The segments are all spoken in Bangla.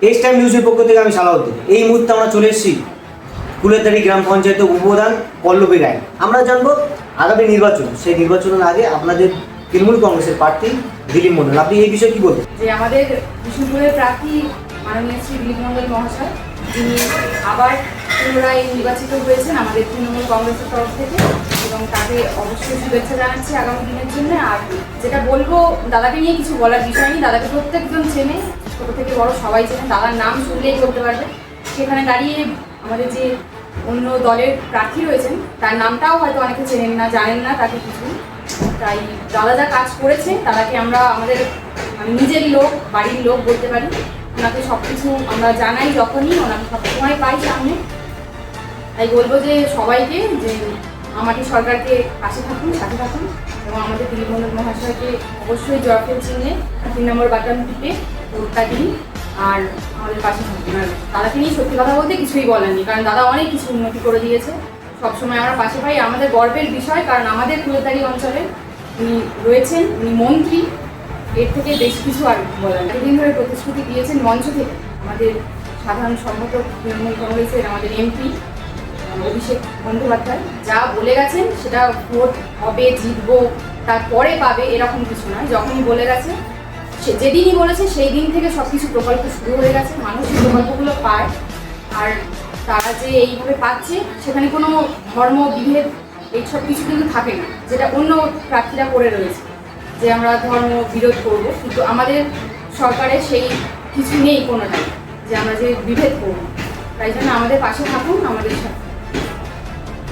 এস টাইম নিউজের পক্ষ থেকে আমি সালাউদ্দিন। এই মুহূর্তে আমরা চলে এসেছি ফুলেরদাড়ি গ্রাম পঞ্চায়েতের উপপ্রধান পল্লবী রায়। আমরা জানবো আগামী নির্বাচন, সেই নির্বাচনের আগে আপনাদের তৃণমূল কংগ্রেসের প্রার্থী দিলীপ মণ্ডল, আপনি এই বিষয়ে কি বলবেন? যে আমাদের বিষ্ণুপুরের প্রার্থী মাননীয় শ্রী দিলীপ মণ্ডল মহাশয়, যিনি আবার পুনরায় নির্বাচিত হয়েছেন আমাদের তৃণমূল কংগ্রেসের তরফ থেকে, এবং তাকে অবশ্যই শুভেচ্ছা জানাচ্ছি আগামী দিনের জন্য। আর যেটা বলবো, দাদাকে নিয়ে কিছু বলার বিষয় নেই, দাদাকে প্রত্যেকজন চেনে, ছোটো থেকে বড় সবাই চেনে, দাদার নাম শুনলেই বলতে পারবে। সেখানে দাঁড়িয়ে আমাদের যে অন্য দলের প্রার্থী রয়েছেন তার নামটাও হয়তো অনেকে চেনেন না, জানেন না তাকে কিছু। তাই দাদা যা কাজ করেছে দাদাকে আমরা আমাদের নিজের লোক, বাড়ির লোক বলতে পারি। ওনাকে সব কিছু আমরা জানাই, যখনই ওনাকে সবসময় পাই সামনে। তাই বলবো যে সবাইকে যে আমাটি সরকারকে পাশে থাকুন, সাথে থাকুন, এবং আমাদের দিলীপ মণ্ডল মহাশয়কে অবশ্যই জয়ফুল চিহ্নে 3 নম্বর বাটন টিপে ভোটটা দিন আর আমাদের পাশে থাকুন। আর দাদাকে নিয়ে সত্যি কথা বলতে কিছুই বলার নেই, কারণ দাদা অনেক কিছু উন্নতি করে দিয়েছে, সবসময় আমরা পাশে পাই। আমাদের গর্বের বিষয়, কারণ আমাদের ফুলেরদাড়ি অঞ্চলে উনি রয়েছেন, উনি মন্ত্রী, এর থেকে বেশি কিছু আর বলার। এতদিন ধরে প্রতিশ্রুতি দিয়েছেন মঞ্চ থেকে আমাদের সাধারণ সম্পাদক তৃণমূল কংগ্রেসের আমাদের এমপি অভিষেক বন্দ্যোপাধ্যায় যা বলে গেছেন, সেটা ভোট হবে, জিতবো, তারপরে পাবে এরকম কিছু নয়। যখনই বলে গেছে, সে যেদিনই বলেছে সেই দিন থেকে সব কিছু প্রকল্প শুরু হয়ে গেছে, মানুষ প্রকল্পগুলো পায়। আর তারা যে এইভাবে পাচ্ছে, সেখানে কোনো ধর্ম বিভেদ এইসব কিছু কিন্তু থাকে না, যেটা অন্য প্রার্থীরা করে রয়েছে যে আমরা ধর্ম বিরোধ করব, কিন্তু আমাদের সরকারে সেই কিছু নেই কোনোটাই যে আমরা যে বিভেদ করব। তাই জন্য আমাদের পাশে থাকুন, আমাদের সাথে।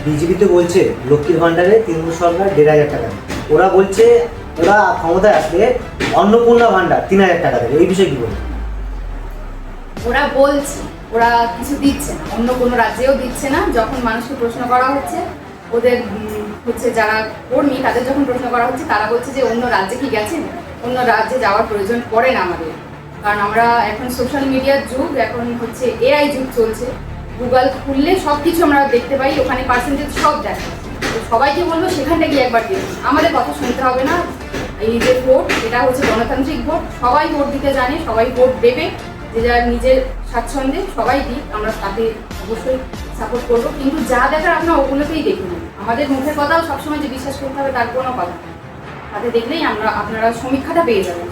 বিজেপি তো বলছে লক্ষ্মীর ভাণ্ডারে তৃণমূল সরকার 1,500 টাকা দেবে, ওরা বলছে ওরা ক্ষমতায় আসলে অন্নপূর্ণা ভাণ্ডার 3,000 টাকা দেবে, এই বিষয়ে কি বলবেন? ওরা বলছে ওরা কিছু দিচ্ছে না, অন্য কোনো রাজ্যেও দিচ্ছে না। যখন মানুষকে প্রশ্ন করা হচ্ছে, ওদের হচ্ছে যারা কর্মী, তাদের যখন প্রশ্ন করা হচ্ছে, তারা বলছে যে অন্য রাজ্যে কি গেছেন, অন্য রাজ্যে যাওয়ার প্রয়োজন পড়ে না আমাদের, কারণ আমরা এখন সোশ্যাল মিডিয়ার যুগ, এখন হচ্ছে এআই যুগ চলছে। গুগল খুললে সব কিছু আমরা দেখতে পাই, ওখানে পার্সেন্টেজ সব দেখে। তো সবাইকে বলবো সেখানটা গিয়ে একবার দিয়ে আমাদের কথা শুনতে হবে না। এই যে ভোট, এটা হচ্ছে গণতান্ত্রিক ভোট, সবাই ভোট দিতে জানে, সবাই ভোট দেবে, যে যার নিজের স্বাচ্ছন্দ্যে সবাই দিক, আমরা তাতে অবশ্যই সাপোর্ট করবো। কিন্তু যা দেখার আপনার ওগুলোতেই দেখুন, আমাদের মুখের কথাও সবসময় যে বিশ্বাস করতে হবে তার কোনো কথা, তাতে দেখলেই আপনারা সমীক্ষাটা পেয়ে যাবেন।